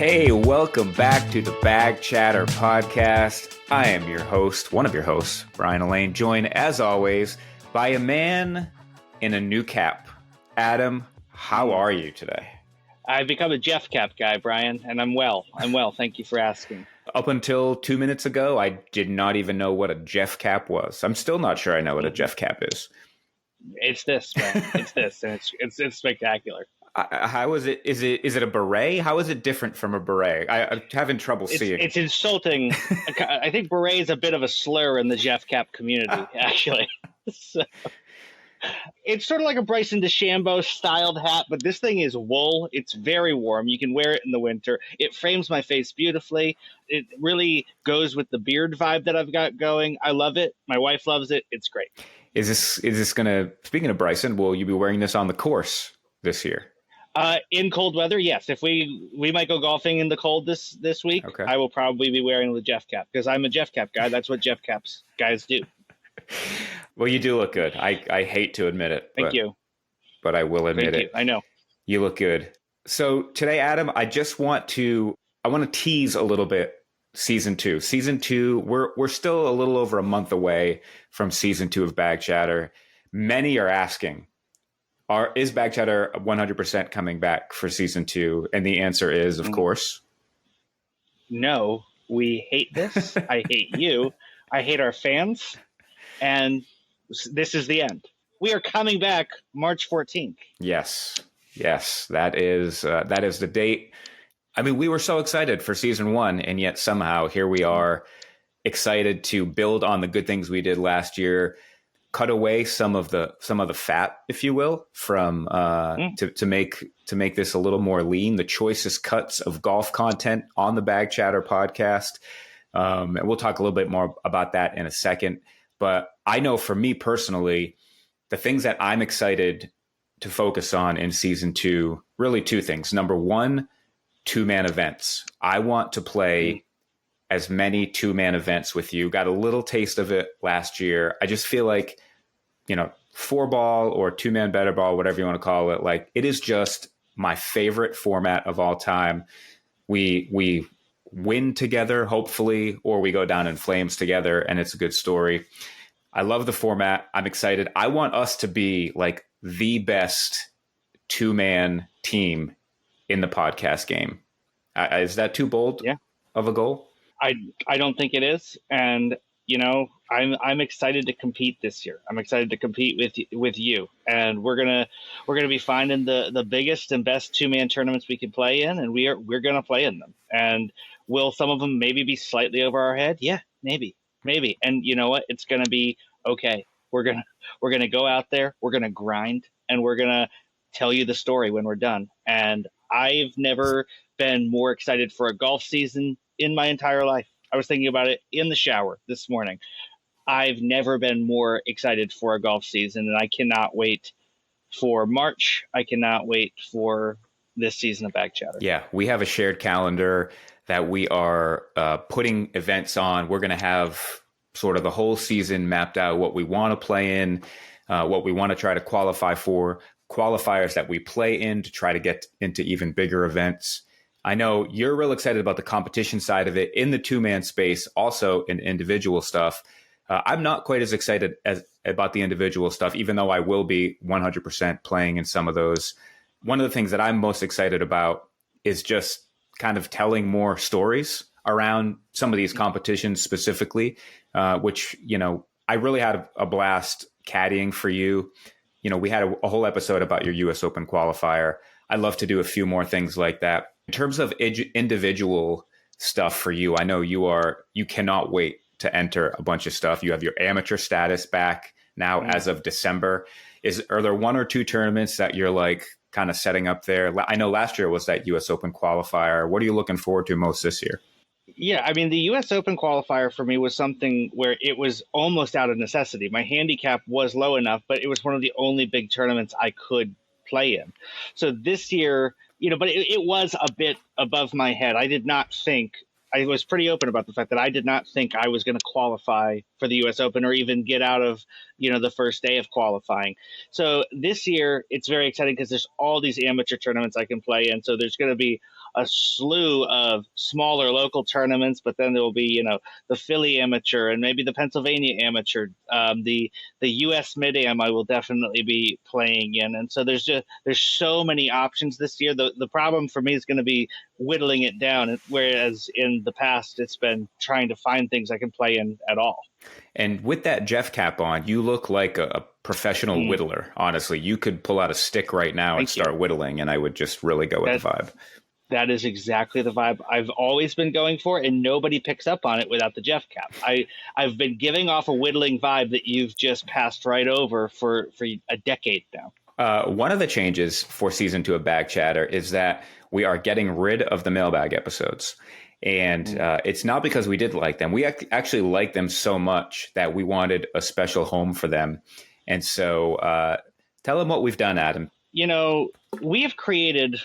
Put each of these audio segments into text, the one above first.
Hey, welcome back to the Bag Chatter podcast. I am your host, one of your hosts, Brian Elaine, joined as always by a man in a new cap. Adam, how are you today? I've become a Jeff Cap guy, Brian, and I'm well. Thank you for asking. Up until 2 minutes ago, I did not even know what a Jeff Cap was. I'm still not sure I know what a Jeff Cap is. It's this, man. It's this, and it's spectacular. How is it? Is it a beret? How is it different from a beret? I'm having trouble seeing. It's insulting. I think beret is a bit of a slur in the Jeff Cap community, actually. So, it's sort of like a Bryson DeChambeau styled hat, but this thing is wool. It's very warm. You can wear it in the winter. It frames my face beautifully. It really goes with the beard vibe that I've got going. I love it. My wife loves it. It's great. Is this gonna? Speaking of Bryson, will you be wearing this on the course this year? In cold weather, yes. If we might go golfing in the cold this week, okay. I will probably be wearing the Jeff Cap because I'm a Jeff Cap guy. That's what Jeff Caps guys do. Well, you do look good. I hate to admit it. Thank you. But I will admit it. I know. You look good. So today, Adam, I want to tease a little bit season 2. Season 2, we're still a little over a month away from season 2 of Bag Chatter. Many are asking, is Bag Chatter 100% coming back for season 2? And the answer is, of course. No, we hate this. I hate you. I hate our fans. And this is the end. We are coming back March 14th. Yes, that is the date. I mean, we were so excited for season 1, and yet somehow here we are, excited to build on the good things we did last year, cut away some of the fat, if you will, from to make this a little more lean. The choicest cuts of golf content on the Bag Chatter podcast, and we'll talk a little bit more about that in a second. But I know for me personally, the things that I'm excited to focus on in season 2, really 2 things. Number 1, 2-man events. I want to play as many 2-man events with you. Got a little taste of it last year. I just feel like, 4-ball or 2-man better ball, whatever you want to call it, like it is just my favorite format of all time. We win together, hopefully, or we go down in flames together, and it's a good story. I love the format. I'm excited. I want us to be like the best 2-man team in the podcast game. Is that too bold of a goal? I don't think it is. And, I'm excited to compete this year. I'm excited to compete with you. And we're gonna be finding the biggest and best 2-man tournaments we can play in, and we're gonna play in them. And will some of them maybe be slightly over our head? Yeah, maybe. And you know what? It's gonna be okay. We're gonna go out there, we're gonna grind, and we're gonna tell you the story when we're done. And I've never been more excited for a golf season in my entire life. I was thinking about it in the shower this morning. I've never been more excited for a golf season, and I cannot wait for March. I cannot wait for this season of Bag Chatter. Yeah, we have a shared calendar that we are putting events on. We're going to have sort of the whole season mapped out, what we want to play in, what we want to try to qualify for, qualifiers that we play in to try to get into even bigger events. I know you're real excited about the competition side of it in the 2-man space, also in individual stuff. I'm not quite as excited about the individual stuff, even though I will be 100% playing in some of those. One of the things that I'm most excited about is just kind of telling more stories around some of these competitions specifically, which, I really had a blast caddying for you. We had a whole episode about your US Open qualifier. I'd love to do a few more things like that. In terms of individual stuff for you, I know you cannot wait to enter a bunch of stuff. You have your amateur status back now as of December. Are there 1 or 2 tournaments that you're like kind of setting up there? I know last year was that US Open qualifier. What are you looking forward to most this year? Yeah, I mean, the US Open qualifier for me was something where it was almost out of necessity. My handicap was low enough, but it was one of the only big tournaments I could play in. So this year, but it was a bit above my head. I did not think I was pretty open about the fact that I did not think I was going to qualify for the U.S. Open or even get out of, the first day of qualifying. So this year it's very exciting because there's all these amateur tournaments I can play in. So there's going to be a slew of smaller local tournaments, but then there will be, the Philly Amateur and maybe the Pennsylvania Amateur, the U.S. Mid-Am I will definitely be playing in. And so there's so many options this year. The problem for me is going to be whittling it down, whereas in the past it's been trying to find things I can play in at all. And with that Jeff cap on, you look like a professional whittler. Honestly, you could pull out a stick right now and start whittling, and I would just really go with the vibe. That is exactly the vibe I've always been going for, and nobody picks up on it without the Jeff cap. I've been giving off a whittling vibe that you've just passed right over for a decade now. One of the changes for season 2 of Bag Chatter is that we are getting rid of the mailbag episodes. And it's not because we did like them. We actually like them so much that we wanted a special home for them. And so tell them what we've done, Adam. We have created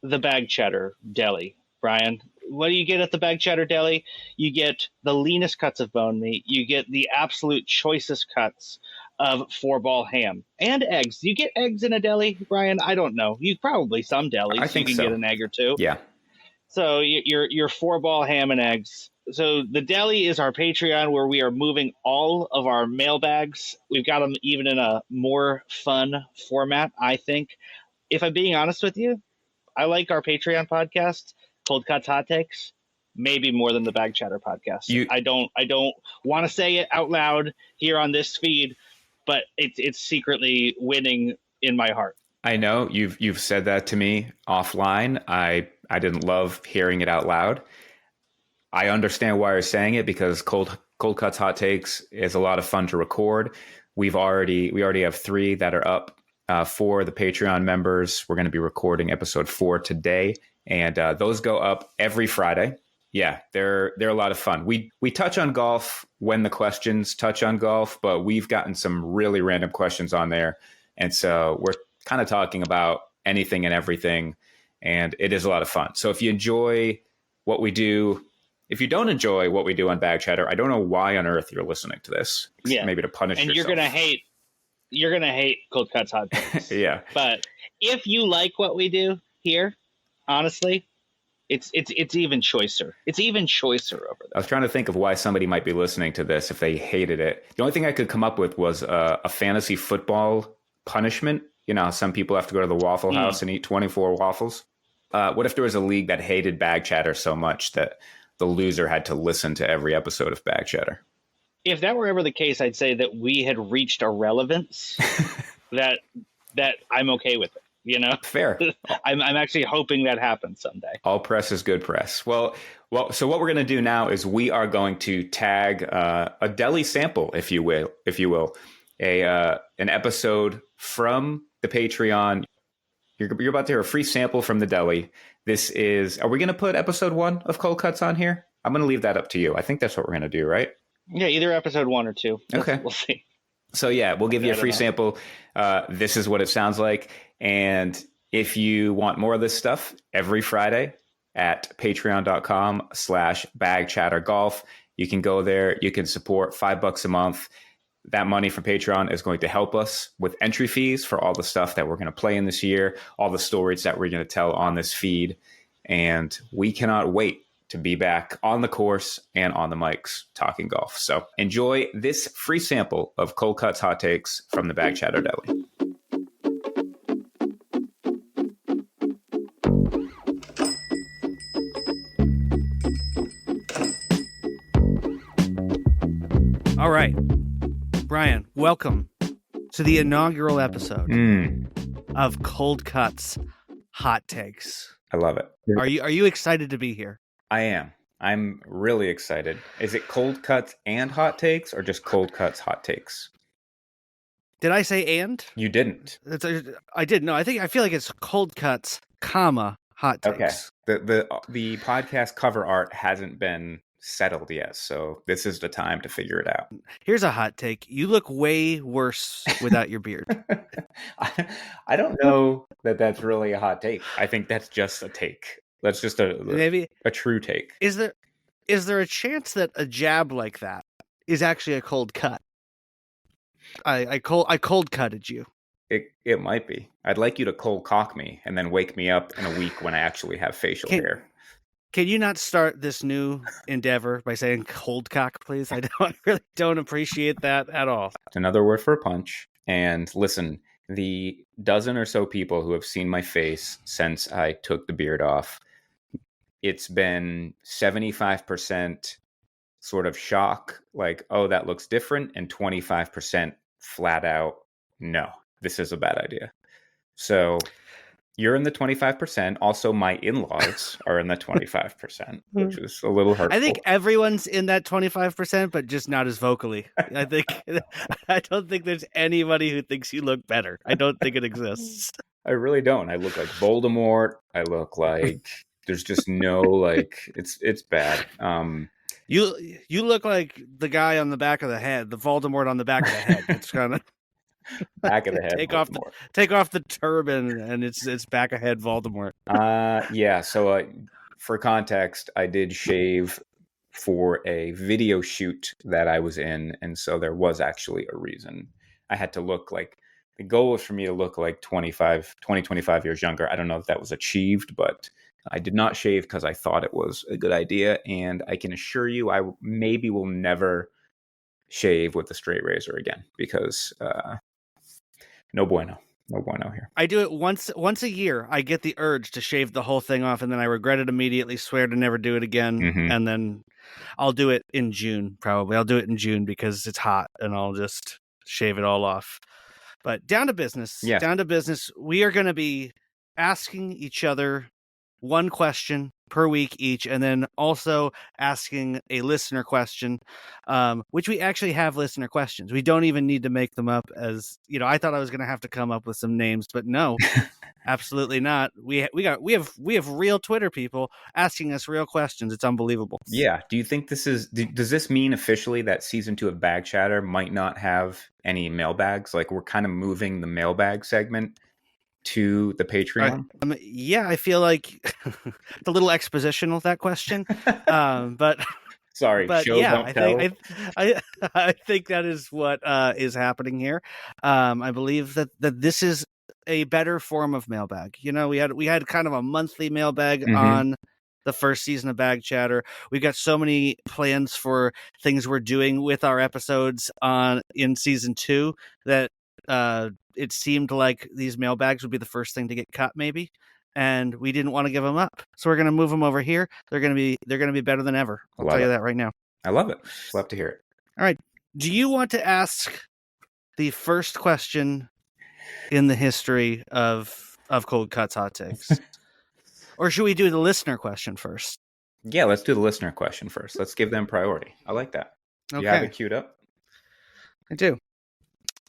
the Bag Chatter Deli, Brian. What do you get at the Bag Chatter Deli? You get the leanest cuts of bone meat. You get the absolute choicest cuts of 4-ball ham and eggs. Do you get eggs in a deli, Brian? I don't know. You probably some delis. I think you can so. Get an egg or two. Yeah. So your 4-ball ham and eggs. So the Deli is our Patreon where we are moving all of our mailbags. We've got them even in a more fun format, I think. If I'm being honest with you, I like our Patreon podcast, Cold Cuts Hot Takes, maybe more than the Bag Chatter podcast. I don't want to say it out loud here on this feed, but it's secretly winning in my heart. I know you've said that to me offline. I didn't love hearing it out loud. I understand why you're saying it because Cold Cuts Hot Takes is a lot of fun to record. We already have 3 that are up for the Patreon members. We're going to be recording episode 4 today, and those go up every Friday. Yeah, they're a lot of fun. We touch on golf when the questions touch on golf, but we've gotten some really random questions on there, and so we're kind of talking about anything and everything, and it is a lot of fun. So if you enjoy what we do, if you don't enjoy what we do on Bag Chatter, I don't know why on earth you're listening to this. Yeah. Maybe to punish yourself. And you're gonna hate Cold Cuts Hot Takes. Yeah. But if you like what we do here, honestly, it's even choicer. It's even choicer over there. I was trying to think of why somebody might be listening to this if they hated it. The only thing I could come up with was a fantasy football punishment. You know, some people have to go to the Waffle House and eat 24 waffles. What if there was a league that hated Bag Chatter so much that the loser had to listen to every episode of Bag Chatter? If that were ever the case, I'd say that we had reached a relevance that I'm okay with it. You know, fair. I'm actually hoping that happens someday. All press is good press. Well. So what we're going to do now is we are going to tag a Deli sample, if you will, an episode from the Patreon. You're about to hear a free sample from the Deli. This is. Are we going to put episode 1 of Cold Cuts on here? I'm going to leave that up to you. I think that's what we're going to do, right? Yeah, either episode 1 or 2. Okay, we'll see. So yeah, we'll give you a free sample. This is what it sounds like. And if you want more of this stuff, every Friday at patreon.com/bagchattergolf, you can go there. You can support $5 a month. That money from Patreon is going to help us with entry fees for all the stuff that we're going to play in this year, all the stories that we're going to tell on this feed. And we cannot wait to be back on the course and on the mics talking golf. So enjoy this free sample of Cold Cuts Hot Takes from the Bag Chatter Deli. All right, Brian, welcome to the inaugural episode of Cold Cuts Hot Takes. I love it. Are you excited to be here? I am. I'm really excited. Is it Cold Cuts and Hot Takes or just Cold Cuts Hot Takes? Did I say and? You didn't. I did. No, I feel like it's Cold Cuts, comma, Hot Takes. Okay. The podcast cover art hasn't been settled yet, so this is the time to figure it out. Here's a hot take. You look way worse without your beard. I don't know that that's really a hot take. I think that's just a take. That's just maybe a true take. Is there is there a chance that a jab like that is actually a cold cut? I cold cutted you. It might be. I'd like you to cold cock me and then wake me up in a week when I actually have facial hair. Can you not start this new endeavor by saying cold cock, please? I really don't appreciate that at all. It's another word for a punch. And listen, the dozen or so people who have seen my face since I took the beard off, it's been 75% sort of shock, like, oh, that looks different, and 25% flat out, no, this is a bad idea. So you're in the 25%. Also, my in-laws are in the 25%, which is a little hurtful. I think everyone's in that 25%, but just not as vocally. I don't think there's anybody who thinks you look better. I don't think it exists. I really don't. I look like Voldemort. I look like there's just no it's bad. You look like the guy on the back of the head, the Voldemort on the back of the head. It's kind of back of the head. Take off the turban, and it's back ahead Voldemort. Yeah. So for context, I did shave for a video shoot that I was in, and so there was actually a reason. I had to look like, the goal was for me to look like 20, 25 years younger. I don't know if that was achieved, but I did not shave because I thought it was a good idea, and I can assure you I maybe will never shave with a straight razor again, because no bueno here. I do it once a year. I get the urge to shave the whole thing off, and then I regret it immediately, swear to never do it again. Mm-hmm. And then I'll do it in June, probably. I'll do it in June because it's hot, and I'll just shave it all off. But down to business. Yes. Down to business. We are going to be asking each other one question per week each, and then also asking a listener question, which we actually have listener questions. We don't even need to make them up. As you know, I thought I was going to have to come up with some names, but no, absolutely not. We have real Twitter people asking us real questions. It's unbelievable. Yeah. Do you think does this mean officially that season 2 of Bag Chatter might not have any mailbags? Like, we're kind of moving the mailbag segment to the Patreon? Yeah, I feel like it's a little expositional, that question. But sorry, but show yeah, don't tell. I think that is what is happening here. I believe that this is a better form of mailbag. You know, we had kind of a monthly mailbag on the first season of Bag Chatter. We've got so many plans for things we're doing with our episodes in season 2 that it seemed like these mailbags would be the first thing to get cut, maybe, and we didn't want to give them up, so we're going to move them over here. They're going to be better than ever. I'll tell you that right now. I love it. Love to hear it. All right, do you want to ask the first question in the history of Cold Cuts Hot Takes, or should we do the listener question first? Yeah, let's do the listener question first. Let's give them priority. I like that. Okay. You have it queued up? I do.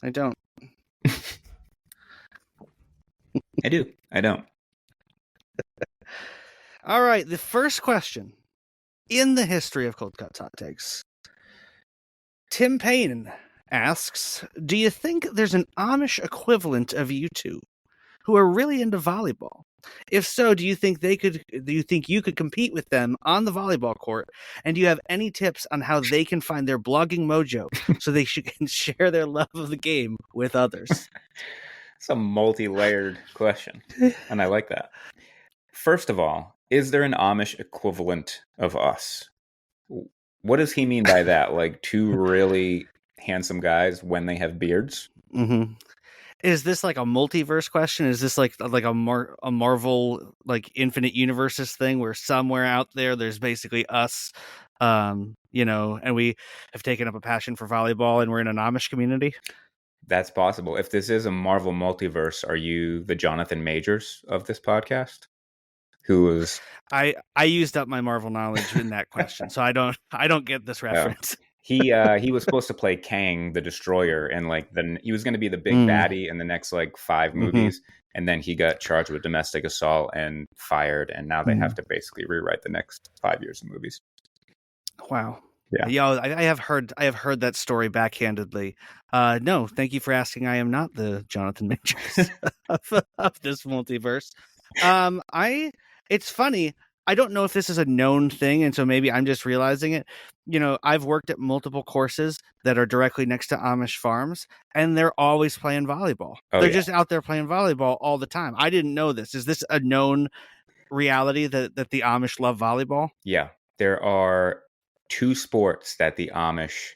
I don't. I do. I don't. All right. The first question in the history of Cold Cuts Hot Takes. Tim Payne asks, do you think there's an Amish equivalent of you two who are really into volleyball? If so, do you think you could compete with them on the volleyball court? And do you have any tips on how they can find their blogging mojo so they can share their love of the game with others? It's a multi-layered question, and I like that. First of all, is there an Amish equivalent of us? What does he mean by that? Like, two really handsome guys when they have beards? Mm-hmm. Is this like a multiverse question? Is this like a Marvel, like, Infinite Universes thing where somewhere out there's basically us, and we have taken up a passion for volleyball and we're in an Amish community? That's possible. If this is a Marvel multiverse, are you the Jonathan Majors of this podcast? Who was... I used up my Marvel knowledge in that question, so I don't get this reference. Oh. He was supposed to play Kang the Destroyer, and he was going to be the big baddie in the next 5 movies, and then he got charged with domestic assault and fired, and now they have to basically rewrite the next 5 years of movies. Wow. Yeah. I have heard that story backhandedly. No, thank you for asking. I am not the Jonathan Majors of this multiverse. It's funny. I don't know if this is a known thing, and so maybe I'm just realizing it. I've worked at multiple courses that are directly next to Amish farms, and they're always playing volleyball. Oh, They're yeah. just out there playing volleyball all the time. I didn't know this. Is this a known reality that the Amish love volleyball? Yeah. There are two sports that the Amish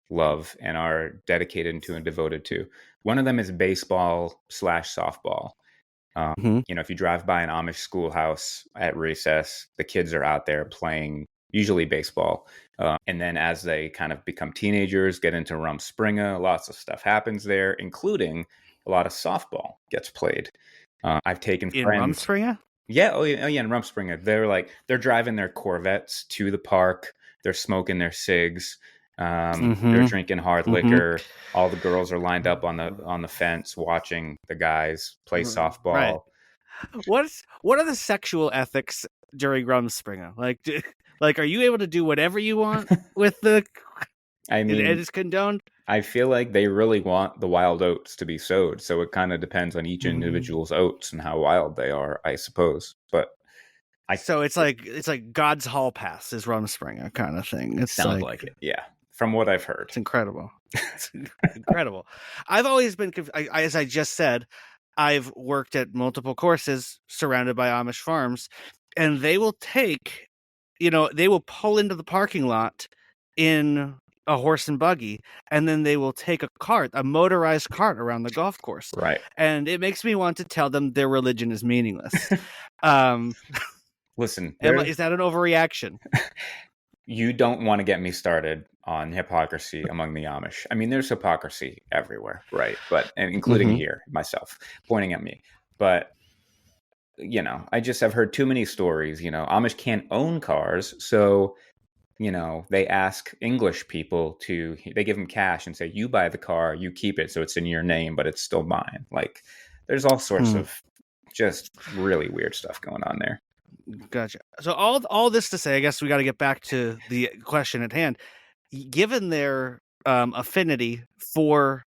love and are dedicated to and devoted to. One of them is baseball / softball. If you drive by an Amish schoolhouse at recess, the kids are out there playing usually baseball. And then as they kind of become teenagers, get into Rumspringa, lots of stuff happens there, including a lot of softball gets played. I've taken In friends. Rumspringa? Yeah, in Rumspringa. They're driving their Corvettes to the park. They're smoking their cigs. They're drinking hard liquor. All the girls are lined up on the fence watching the guys play softball. Right. What are the sexual ethics during Rumspringa? Like, are you able to do whatever you want with the? I mean, it is condoned. I feel like they really want the wild oats to be sowed, so it kind of depends on each individual's oats and how wild they are, I suppose. But so it's like God's hall pass is Rumspringa kind of thing. It sounds like it, yeah. From what I've heard, it's incredible. It's incredible. I've always been, as I just said, I've worked at multiple courses surrounded by Amish farms, and they will pull into the parking lot in a horse and buggy, and then they will take a motorized cart around the golf course. Right. And it makes me want to tell them their religion is meaningless. Listen, is that an overreaction? You don't want to get me started on hypocrisy among the Amish. I mean, there's hypocrisy everywhere, right? And including here, myself, pointing at me. But, I just have heard too many stories. Amish can't own cars. So, they ask English people they give them cash and say, you buy the car, you keep it. So it's in your name, but it's still mine. Like, there's all sorts of just really weird stuff going on there. Gotcha. So all this to say, I guess we got to get back to the question at hand. Given their affinity for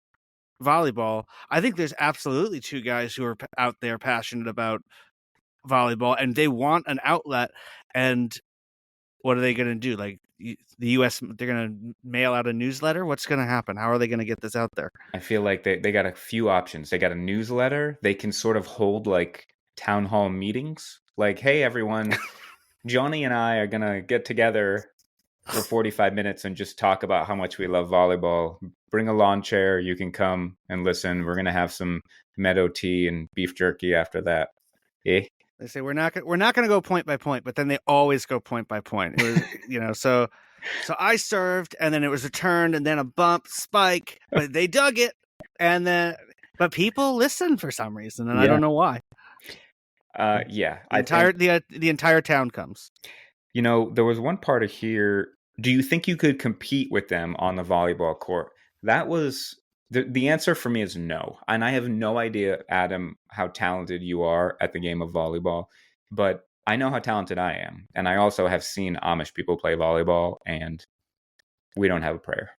volleyball, I think there's absolutely two guys who are out there passionate about volleyball, and they want an outlet. And what are they going to do? Like the U.S., they're going to mail out a newsletter? What's going to happen? How are they going to get this out there? I feel like they got a few options. They got a newsletter. They can sort of hold like town hall meetings. Like, hey, everyone, Johnny and I are going to get together for 45 minutes and just talk about how much we love volleyball. Bring a lawn chair. You can come and listen. We're going to have some meadow tea and beef jerky after that. Eh? They say we're not going to go point by point, but then they always go point by point. It was, so I served, and then it was returned, and then a bump, spike, but they dug it, but people listen for some reason, and I don't know why. Yeah, the entire town comes. There was one part of here. Do you think you could compete with them on the volleyball court? That was the answer for me is no. And I have no idea, Adam, how talented you are at the game of volleyball, but I know how talented I am. And I also have seen Amish people play volleyball, and we don't have a prayer.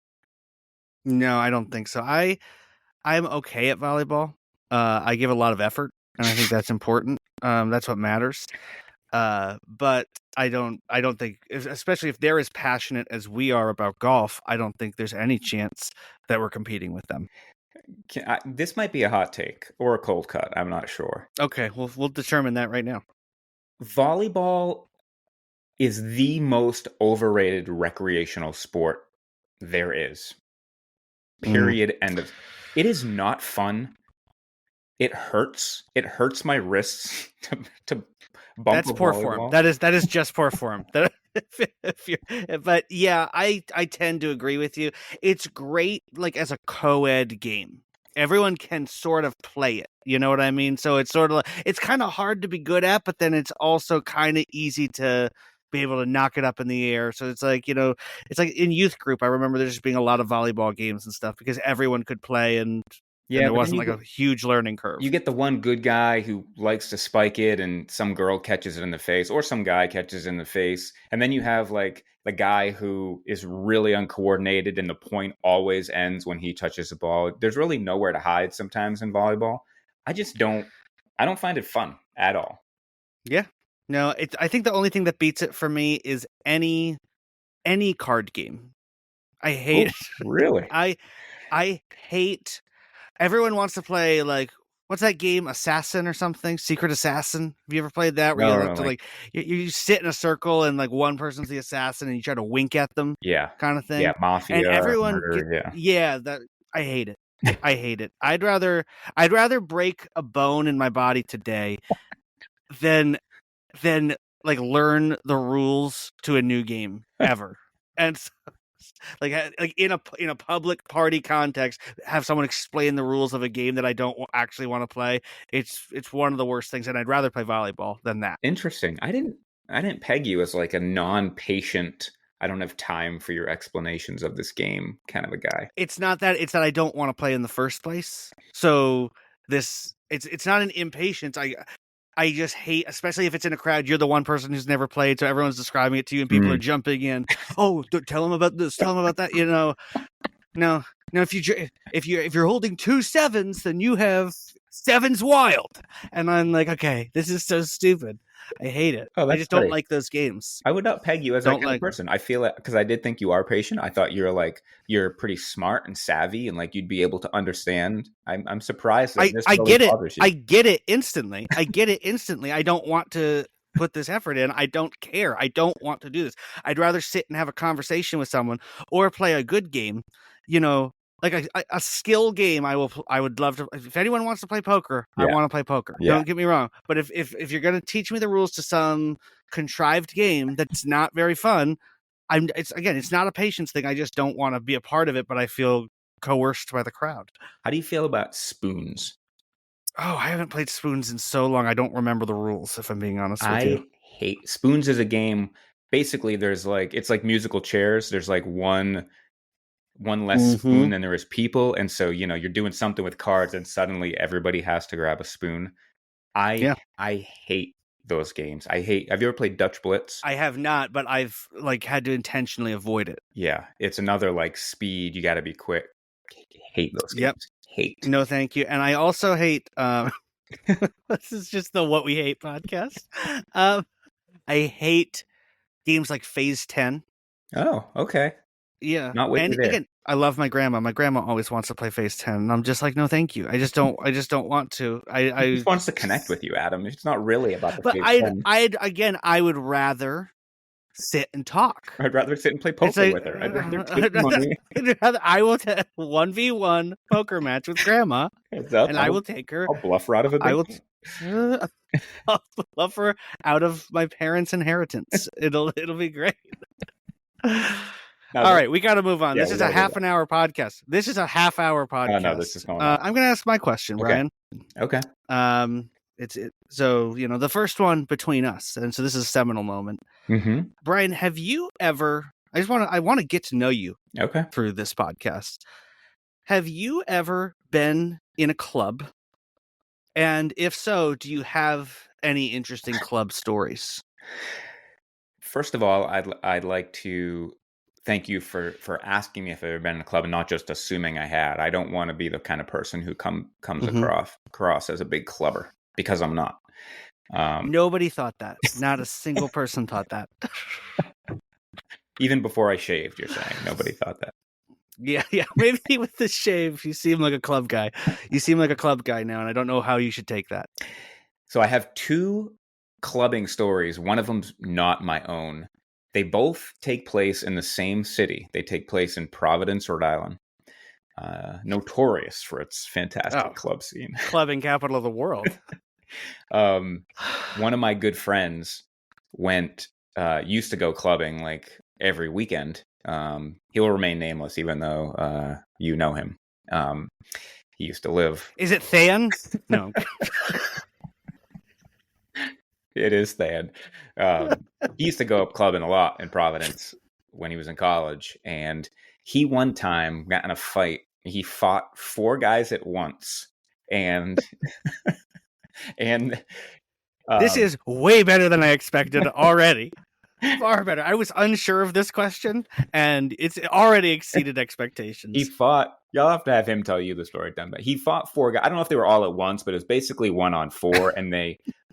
No, I don't think so. I'm okay at volleyball. I give a lot of effort, and I think that's important. That's what matters. But I don't think, especially if they're as passionate as we are about golf, I don't think there's any chance that we're competing with them. This might be a hot take or a cold cut. I'm not sure. Okay, we'll determine that right now. Volleyball is the most overrated recreational sport there is. Period. End of. It is not fun. It hurts. It hurts my wrists to bump. That's poor form. That is just poor form. But yeah, I tend to agree with you. It's great, like as a co-ed game. Everyone can sort of play it. You know what I mean? So it's sort of it's kind of hard to be good at, but then it's also kind of easy to be able to knock it up in the air. So it's like, it's like in youth group. I remember there just being a lot of volleyball games and stuff because everyone could play and. Yeah, there wasn't like a huge learning curve. You get the one good guy who likes to spike it and some girl catches it in the face or some guy catches it in the face. And then you have like the guy who is really uncoordinated and the point always ends when he touches the ball. There's really nowhere to hide sometimes in volleyball. I don't find it fun at all. Yeah. No, I think the only thing that beats it for me is any card game. I hate Oh, really? I hate. Everyone wants to play like what's that game, Assassin or something? Secret Assassin. Have you ever played that? Where you No, have to like you sit in a circle and like one person's the assassin and you try to wink at them, yeah, kind of thing. yeah, mafia, And everyone, murder, that I hate it. I hate it. I'd rather break a bone in my body today than like learn the rules to a new game ever. And so, like in a public party context, have someone explain the rules of a game that I don't actually want to play. It's one of the worst things, and I'd rather play volleyball than that. Interesting. I didn't peg you as like a non-patient, I don't have time for your explanations of this game kind of a guy. It's not that. It's that I don't want to play in the first place. So it's not an impatience. I just hate, especially if it's in a crowd. You're the one person who's never played, so everyone's describing it to you, and people are jumping in. Oh, tell them about this. Tell them about that. No. If you're holding 2 sevens, then you have sevens wild. And I'm like, okay, this is so stupid. I hate it. Oh, I just don't like those games. I would not peg you as that kind of person. I feel it because I did think you are patient. I thought you're pretty smart and savvy, and like you'd be able to understand. I'm surprised that this really bothers you. I get it instantly. I don't want to put this effort in. I don't care. I don't want to do this. I'd rather sit and have a conversation with someone or play a good game. Like a skill game. I would love to. If anyone wants to play poker, I want to play poker. Yeah. Don't get me wrong. But if you're going to teach me the rules to some contrived game that's not very fun, it's not a patience thing. I just don't want to be a part of it, but I feel coerced by the crowd. How do you feel about spoons? Oh, I haven't played spoons in so long. I don't remember the rules, if I'm being honest with you. I hate spoons as a game. Basically, there's like, it's like musical chairs. There's like one less spoon than there is people. And so, you're doing something with cards and suddenly everybody has to grab a spoon. I hate those games. Have you ever played Dutch Blitz? I have not, but I've like had to intentionally avoid it. Yeah. It's another like speed. You got to be quick. Hate those games. Yep. Hate. No, thank you. And I also hate, this is just the What We Hate podcast. I hate games like Phase 10. Oh, okay. Yeah. Not with you there. Again, I love my grandma. My grandma always wants to play Phase 10. And I'm just like, no, thank you. I just don't want to. He just wants to connect with you, Adam. It's not really about the Phase 10. I would rather sit and talk. I'd rather sit and play poker with her. I'd rather take money. I will 1v1 poker match with grandma, and I will take her. I'll bluff her out of it. I'll bluff her out of my parents' inheritance. It'll be great. All right, we got to move on. This is a half an hour podcast. This is a half-hour podcast. Oh, no, this is going on. I'm going to ask my question, Brian. Okay. So the first one between us, and so this is a seminal moment. Mm-hmm. Brian, have you ever? I want to get to know you. Okay. Through this podcast, have you ever been in a club? And if so, do you have any interesting club stories? First of all, I'd like to thank you for asking me if I've ever been in a club and not just assuming I had. I don't want to be the kind of person who comes across as a big clubber, because I'm not. Nobody thought that. Not a single person thought that. Even before I shaved, you're saying nobody thought that. Yeah. Maybe with the shave, you seem like a club guy. You seem like a club guy now, and I don't know how you should take that. So I have 2 clubbing stories. One of them's not my own. They both take place in the same city. They take place in Providence, Rhode Island. Notorious for its fantastic club scene. Clubbing capital of the world. One of my good friends used to go clubbing like every weekend. He will remain nameless, even though you know him. He used to live. Is it Than? No. It is Than. He used to go up clubbing a lot in Providence when he was in college, and he one time got in a fight. He fought 4 guys at once, and this is way better than I expected already. Far better. I was unsure of this question, and it's already exceeded He expectations. fought. Y'all have to have him tell you the story, done. But he fought four guys. I don't know if they were all at once, but it was basically 1-on-4. And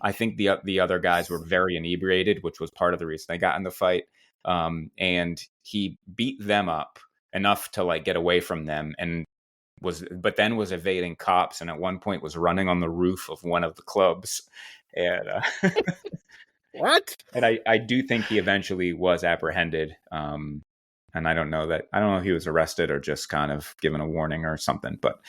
I think the other guys were very inebriated, which was part of the reason they got in the fight. And he beat them up enough to like get away from them, and but then was evading cops, and at one point was running on the roof of one of the clubs. And What? and I do think he eventually was apprehended. And I don't know if he was arrested or just kind of given a warning or something. But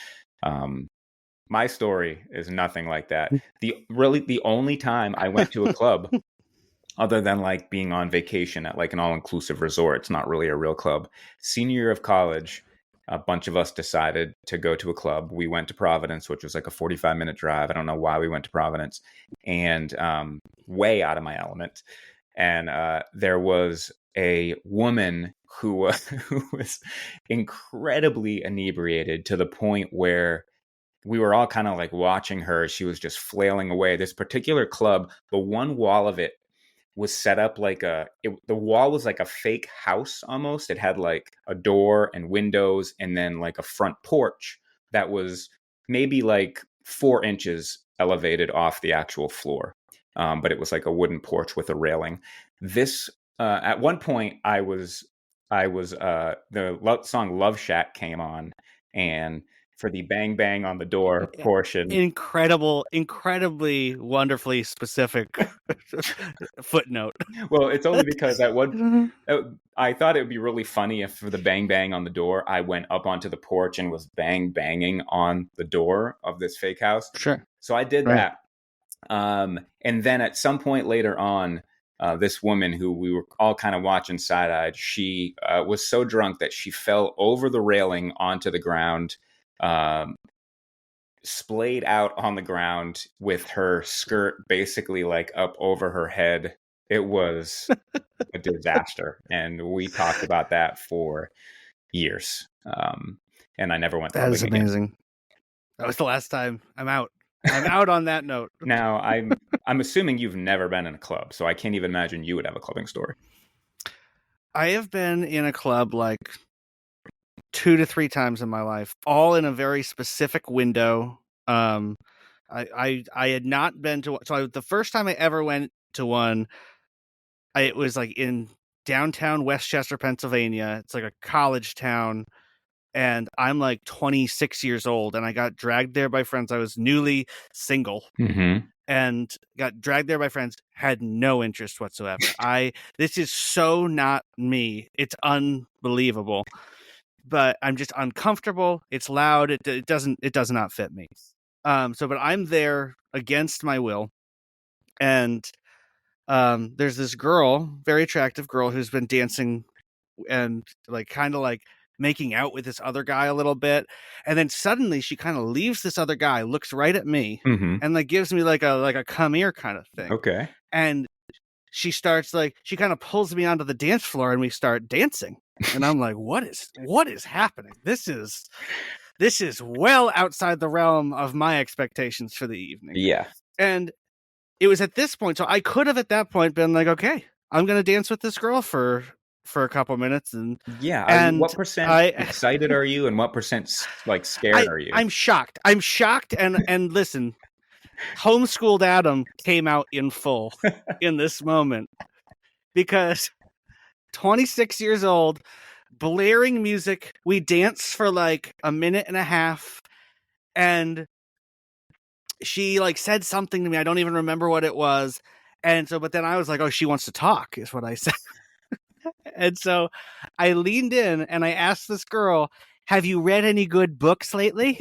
my story is nothing like that. The only time I went to a club, other than like being on vacation at like an all-inclusive resort, it's not really a real club. Senior year of college, a bunch of us decided to go to a club. We went to Providence, which was like a 45-minute drive. I don't know why we went to Providence, and way out of my element. And there was a woman who was incredibly inebriated to the point where we were all kind of like watching her. She was just flailing away. This particular club, the one wall of it was set up like the wall was like a fake house almost. It had like a door and windows and then like a front porch that was maybe like 4 inches elevated off the actual floor. But it was like a wooden porch with a railing. This at one point I was the song Love Shack came on, and for the bang bang on the door portion. Incredibly wonderfully specific footnote. Well, it's only because I thought it would be really funny if for the bang bang on the door, I went up onto the porch and was banging on the door of this fake house. Sure. So I did that. And then at some point later on, this woman who we were all kind of watching side-eyed, she was so drunk that she fell over the railing onto the ground, splayed out on the ground with her skirt basically like up over her head. It was a disaster. And we talked about that for years. And I never went That is again. amazing. That was the last time. I'm out on that note. Now, I'm assuming you've never been in a club, so I can't even imagine you would have a clubbing story. I have been in a club like 2 to 3 times in my life, all in a very specific window. I had not been to, so the first time I ever went to one, it was like in downtown Westchester, Pennsylvania. It's like a college town, and I'm like 26 years old, and I got dragged there by friends. I was newly single. Mm-hmm. And got dragged there by friends, had no interest whatsoever. This is so not me. It's unbelievable. But I'm just uncomfortable. It's loud. It does not fit me. But I'm there against my will. And there's this girl, very attractive girl, who's been dancing and like kind of like making out with this other guy a little bit, and then suddenly she kind of leaves this other guy, looks right at me, and like gives me like a come here kind of thing. Okay. And she starts like, she kind of pulls me onto the dance floor and we start dancing. And I'm like, what is happening? This is well outside the realm of my expectations for the evening. Yeah. And it was at this point, so I could have at that point been like, okay, I'm going to dance with this girl for a couple minutes. And yeah. And what percent excited are you, and what percent like scared are you? I'm shocked. And listen, homeschooled Adam came out in full in this moment, because 26 years old, blaring music, we danced for like a minute and a half, and she like said something to me. I don't even remember what it was. And so, but then I was like, oh, she wants to talk, is what I said. And so I leaned in and I asked this girl, have you read any good books lately?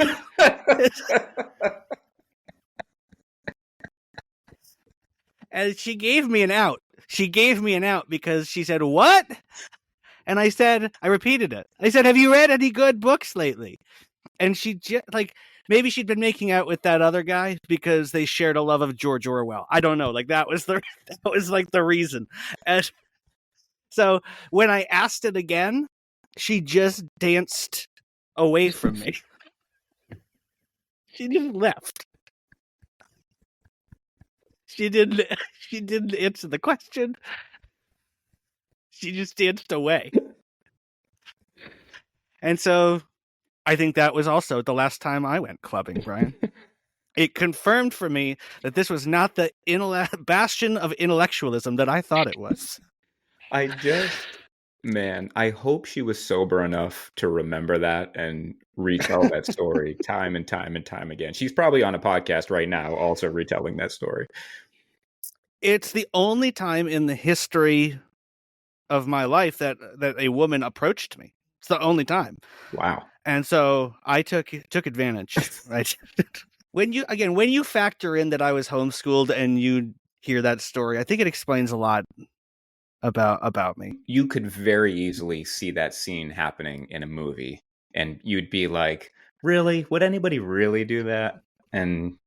And she gave me an out. Because she said, what? And I repeated it. I said, have you read any good books lately? And she like, maybe she'd been making out with that other guy because they shared a love of George Orwell. I don't know. Like that was like the reason. And so when I asked it again, she just danced away from me. She just left. She didn't answer the question. She just danced away. And so I think that was also the last time I went clubbing, Brian. It confirmed for me that this was not the bastion of intellectualism that I thought it was. Man, I hope she was sober enough to remember that and retell that story time and time and time again. She's probably on a podcast right now also retelling that story. It's the only time in the history of my life that a woman approached me. It's the only time. Wow. And so I took advantage, right? When you factor in that I was homeschooled and you hear that story, I think it explains a lot about me. You could very easily see that scene happening in a movie and you'd be like, really? Would anybody really do that? And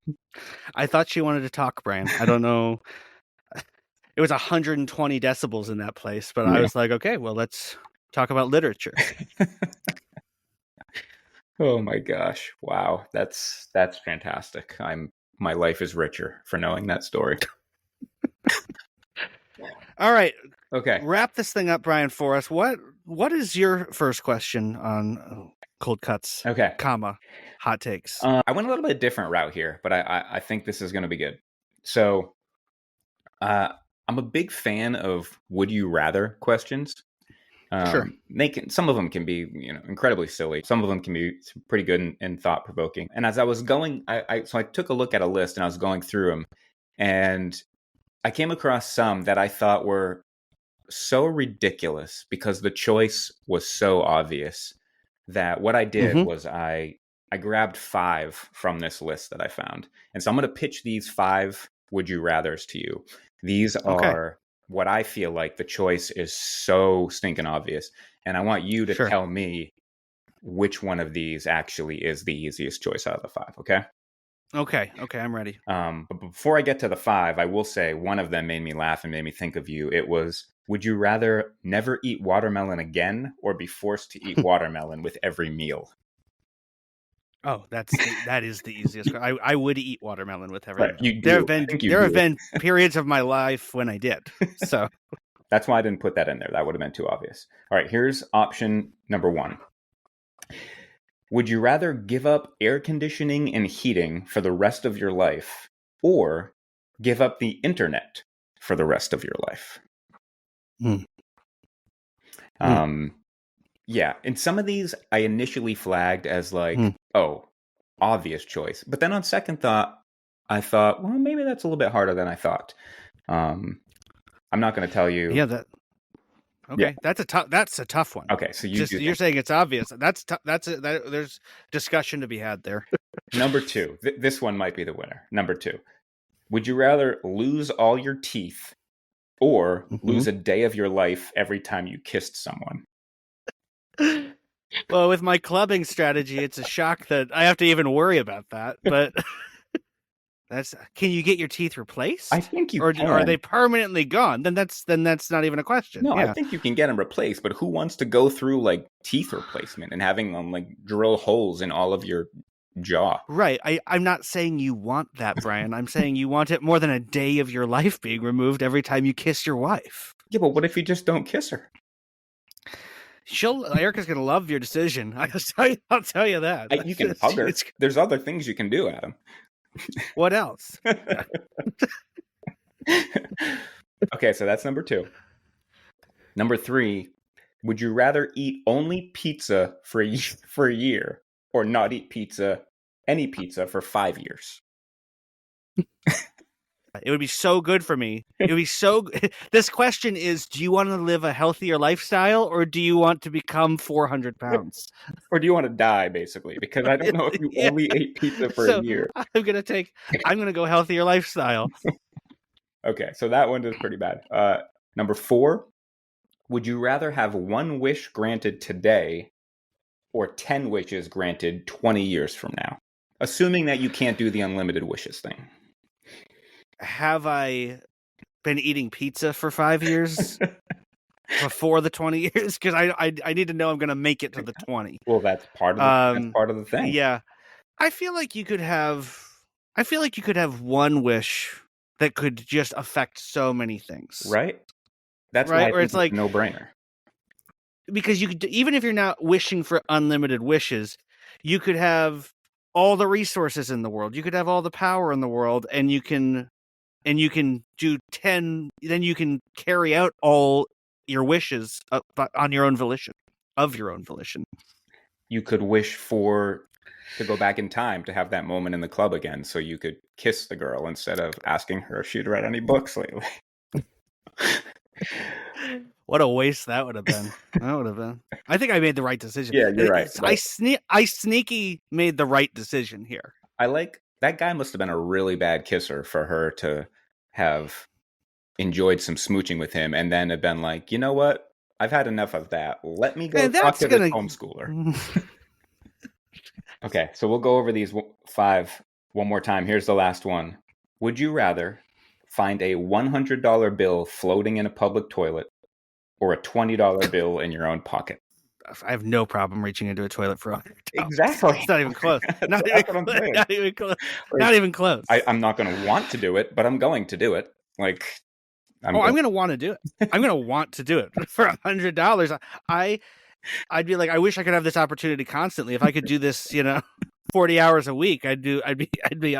I thought she wanted to talk, Brian. I don't know. It was 120 decibels in that place, but I was like, okay, well, let's talk about literature. Oh my gosh. Wow. That's fantastic. My life is richer for knowing that story. All right. Okay. Wrap this thing up, Brian, for us. What is your first question on cold cuts? Okay. Hot takes. I went a little bit different route here, but I think this is going to be good. So, I'm a big fan of would you rather questions. Sure. Some of them can be, incredibly silly. Some of them can be pretty good and thought provoking. And as I was going, I took a look at a list and I was going through them, and I came across some that I thought were so ridiculous because the choice was so obvious that what I did was I grabbed 5 from this list that I found. And so I'm going to pitch these 5 would you rathers to you. These are what I feel like the choice is so stinking obvious. And I want you to tell me which one of these actually is the easiest choice out of the 5. Okay. Okay, I'm ready. But before I get to the 5, I will say one of them made me laugh and made me think of you. It was, would you rather never eat watermelon again or be forced to eat watermelon with every meal? Oh, that is the easiest. I would eat watermelon with every meal. There have been periods of my life when I did. So that's why I didn't put that in there. That would have been too obvious. All right, here's option number 1. Would you rather give up air conditioning and heating for the rest of your life or give up the internet for the rest of your life? Yeah. And some of these I initially flagged as like, obvious choice. But then on second thought, I thought, well, maybe that's a little bit harder than I thought. I'm not going to tell you. Yeah, that's a tough one. Okay, so you're saying it's obvious. There's discussion to be had there. Number 2. This one might be the winner. Number 2. Would you rather lose all your teeth or lose a day of your life every time you kissed someone? Well, with my clubbing strategy, it's a shock that I have to even worry about that. But can you get your teeth replaced? I think you can. Or are they permanently gone? Then that's not even a question. No, I think you can get them replaced. But who wants to go through like teeth replacement and having them like drill holes in all of your jaw? Right. I'm not saying you want that, Brian. I'm saying you want it more than a day of your life being removed every time you kiss your wife. Yeah, but what if you just don't kiss her? Erica's gonna love your decision. I'll tell you that. You can hug her. There's other things you can do, Adam. What else? Okay, so that's number 2. Number 3, would you rather eat only pizza for a year or not eat any pizza for 5 years? It would be so good for me. It would be so. This question is: do you want to live a healthier lifestyle, or do you want to become 400 pounds, or do you want to die? Basically, because I don't know if you only ate pizza for a year. I'm gonna go healthier lifestyle. Okay, so that one is pretty bad. Number 4: would you rather have 1 wish granted today, or 10 wishes granted 20 years from now? Assuming that you can't do the unlimited wishes thing. Have I been eating pizza for 5 years before the 20 years? Because I need to know I'm going to make it to the 20. Well, that's part of the thing. Yeah, I feel like you could have 1 wish that could just affect so many things. Right. That's why right? I Where think it's it's like, a no-brainer. because you could, even if you're not wishing for unlimited wishes, you could have all the resources in the world. You could have all the power in the world, and you can do 10, then you can carry out all your wishes on your own volition, of your own volition. You could wish to go back in time to have that moment in the club again, so you could kiss the girl instead of asking her if she'd read any books lately. What a waste that would have been. That would have been. I think I made the right decision. Yeah, you're right. I sneaky made the right decision here. I like that guy must have been a really bad kisser for her to have enjoyed some smooching with him and then have been like, you know what? I've had enough of that. Let me go And talk that's to this gonna. homeschooler. Okay, so we'll go over these 5 one more time. Here's the last one. Would you rather find a $100 bill floating in a public toilet or a $20 bill in your own pocket? I have no problem reaching into a toilet for $100. Exactly. It's not even close. Not That's what I'm saying. Not even close. Like, Not even close. I'm not going to want to do it, but I'm going to do it. Like, I'm going to want to do it. I'm going to want to do it for $100. I'd be like, I wish I could have this opportunity constantly. If I could do this, 40 hours a week, I'd be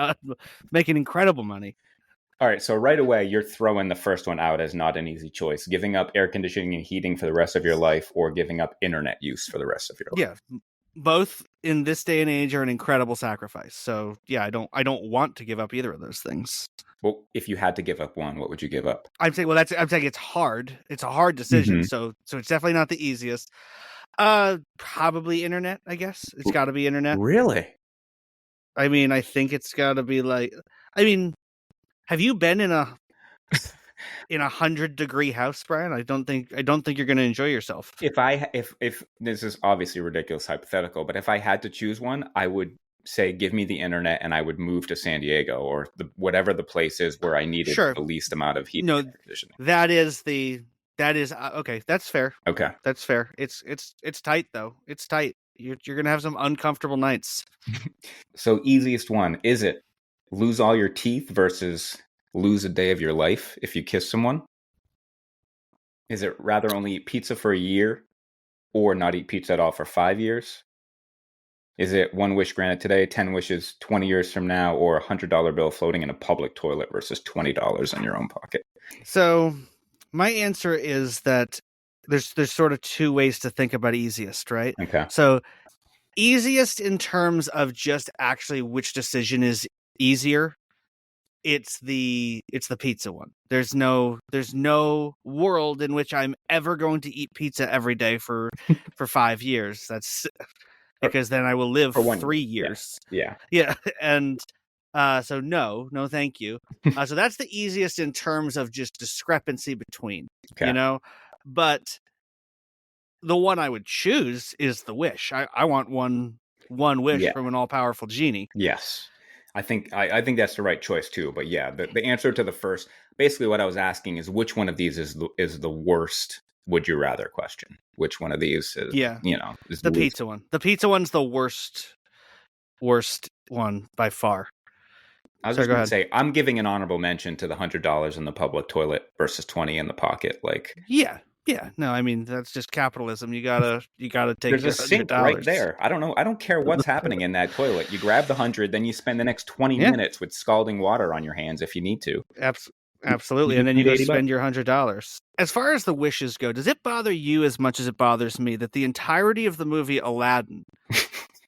making incredible money. All right, so right away, you're throwing the first one out as not an easy choice. Giving up air conditioning and heating for the rest of your life or giving up internet use for the rest of your life. Yeah, both in this day and age are an incredible sacrifice. So yeah, I don't want to give up either of those things. Well, if you had to give up one, what would you give up? I'm saying it's hard. It's a hard decision. Mhm. So it's definitely not the easiest. Probably internet, I guess. It's got to be internet. Really? I mean, I think it's got to be like, I mean, have you been in a 100-degree house, Brian? I don't think you're going to enjoy yourself. If this is obviously ridiculous hypothetical, but if I had to choose one, I would say give me the internet and I would move to San Diego or whatever the place is where I needed Sure. the least amount of heat No, and air conditioning. that is okay. That's fair. Okay. That's fair. It's tight though. It's tight. You're going to have some uncomfortable nights. So easiest one, is it lose all your teeth versus lose a day of your life if you kiss someone? Is it rather only eat pizza for a year or not eat pizza at all for 5 years? Is it 1 wish granted today, 10 wishes 20 years from now, or a $100 bill floating in a public toilet versus $20 in your own pocket? So my answer is that there's sort of 2 ways to think about easiest, right? Okay. So easiest in terms of just actually which decision is easier. It's the pizza one. There's no world in which I'm ever going to eat pizza every day for 5 years. That's because then I will live For 1 3 year. years. Yeah. Yeah, and so no, thank you. So that's the easiest in terms of just discrepancy between, Okay. But the one I would choose is the wish. I want one wish from an all-powerful genie. Yes. I think that's the right choice too. But yeah, the answer to the first, basically what I was asking is which one of these is the worst would you rather question? Which one of these is is the pizza one. The pizza one's the worst one by far. I was just going to say, I'm giving an honorable mention to the $100 in the public toilet versus 20 in the pocket. Like, yeah. No, I mean that's just capitalism. You gotta take. There's a sink right there. I don't know. I don't care what's happening in that toilet. You grab the 100, then you spend the next 20 minutes with scalding water on your hands if you need to. Absolutely, and then you go spend your $100. As far as the wishes go, does it bother you as much as it bothers me that the entirety of the movie Aladdin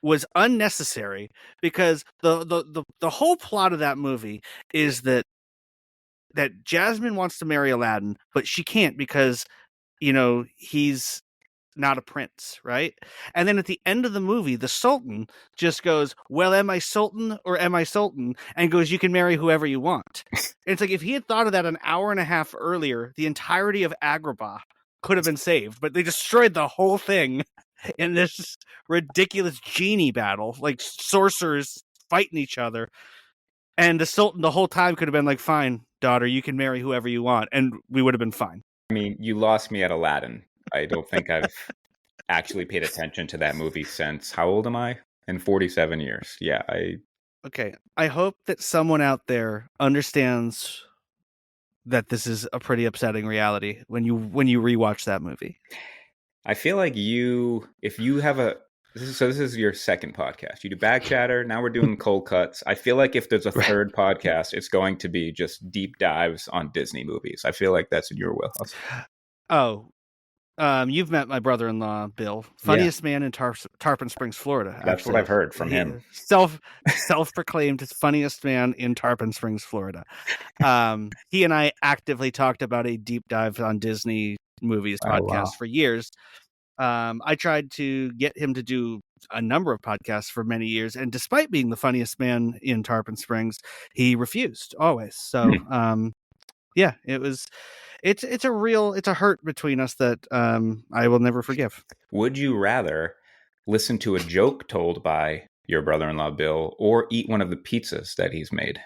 was unnecessary? Because the whole plot of that movie is that Jasmine wants to marry Aladdin, but she can't because he's not a prince, right? And then at the end of the movie, the Sultan just goes, well, am I Sultan or am I Sultan? And goes, you can marry whoever you want. It's like if he had thought of that an hour and a half earlier, the entirety of Agrabah could have been saved, but they destroyed the whole thing in this ridiculous genie battle, like sorcerers fighting each other. And the Sultan the whole time could have been like, fine, daughter, you can marry whoever you want. And we would have been fine. I mean, you lost me at Aladdin. I don't think I've actually paid attention to that movie since, how old am I? In 47 years. Yeah, Okay. I hope that someone out there understands that this is a pretty upsetting reality when you rewatch that movie. I feel like if you have this is your second podcast. You do Bag Chatter. Now we're doing Cold Cuts. I feel like if there's a third podcast, it's going to be just deep dives on Disney movies. I feel like that's in your wheelhouse. Oh, you've met my brother-in-law, Bill, funniest man in Tarpon Springs, Florida. That's what I've heard from him. Self-proclaimed funniest man in Tarpon Springs, Florida. He and I actively talked about a deep dive on Disney movies podcast for years. I tried to get him to do a number of podcasts for many years, and despite being the funniest man in Tarpon Springs, he refused always. So, yeah, it's a hurt between us that I will never forgive. Would you rather listen to a joke told by your brother-in-law Bill or eat one of the pizzas that he's made?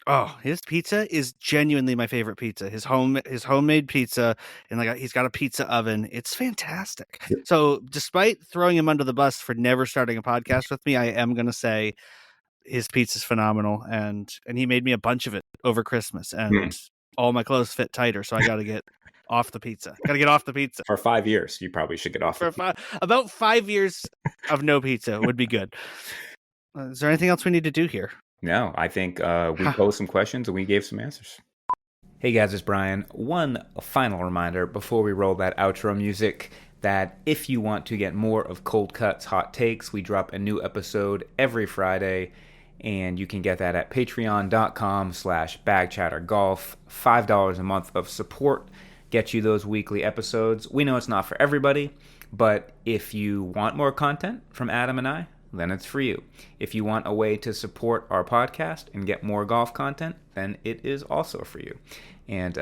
Oh, his pizza is genuinely my favorite pizza. His homemade pizza, and he's got a pizza oven. It's fantastic. So, despite throwing him under the bus for never starting a podcast with me, I am going to say his pizza's phenomenal, and he made me a bunch of it over Christmas, and all my clothes fit tighter, so I got to get off the pizza. Got to get off the pizza. For 5 years, you probably should get off. About 5 years of no pizza would be good. Is there anything else we need to do here? No, I think we posed some questions and we gave some answers. Hey guys, it's Brian. One final reminder before we roll that outro music that if you want to get more of Cold Cuts Hot Takes, we drop a new episode every Friday, and you can get that at patreon.com/bagchattergolf. $5 a month of support gets you those weekly episodes. We know it's not for everybody, but if you want more content from Adam and I, then it's for you. If you want a way to support our podcast and get more golf content, then it is also for you. And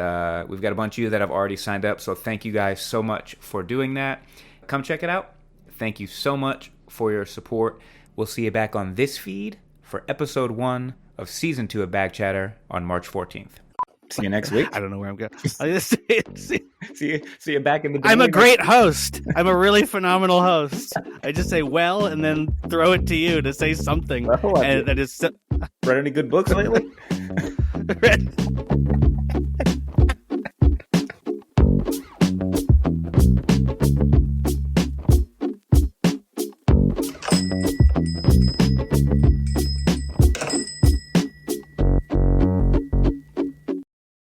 we've got a bunch of you that have already signed up, so thank you guys so much for doing that. Come check it out. Thank you so much for your support. We'll see you back on this feed for episode 1 of season 2 of Bag Chatter on March 14th. See you next week. I don't know where I'm going. See you back in the. I'm a great host. I'm a really phenomenal host. I just say well and then throw it to you to say something. Read any good books lately?